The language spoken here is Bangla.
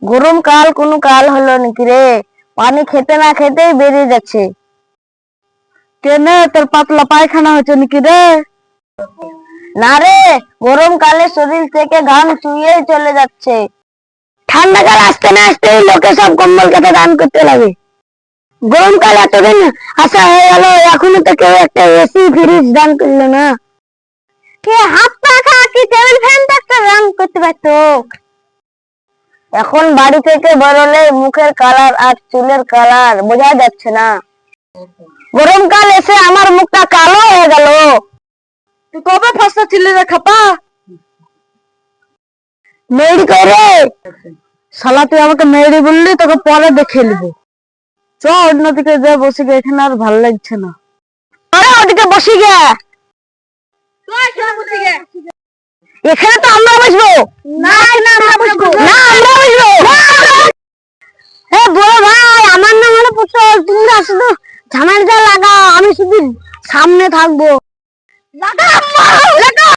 গরম কাল কোন কাল হলো নাকি রে? পানি খেতে না খেতেই বেরিয়ে যাচ্ছে। কেনে তোর পাতলা পায়খানা হচ্ছে নাকি রে? না রে, গরমকালে শরীর থেকে ঘাম চুইয়ে চলে যাচ্ছে। ঠান্ডাকাল আসতে না আসতেই লোকে সব কম্বল কেটে দান করতে লাগে। গরমকাল এতদিন আসা হয়ে গেল, এখনো তো কেউ একটা এসি ফ্রিজ দান করলো না। কে হাত পাখা কি টেবিল ফ্যান একটা দান করতে পারতো। এখন বাড়ি থেকে বেরোলে মুখের কালার আর চুলের কালার বোঝা যাচ্ছে না। গরমকাল এসে আমার মুখটা কালো হয়ে গেল। তুই কবে ফসা ছিলি রে খাপা? মেয়েরি করে শালা, তুই আমাকে মেয়েরি বললি, তোকে পরে দেখে নিব। চ অন্যদিকে যা বসে গে, এখানে আর ভালো লাগছে না। আরে ওদিকে বসে গে। এখানে তো আমরা বসবো না। আমরা বসবো না, আমরা বসবো। এ বড় ভাই, আমার নাম হলো পুতুল। তোমরা শুধু ঝামেলা লাগাও, আমি শুধু সামনে থাকবো। লাগা আম্মা, লাগা।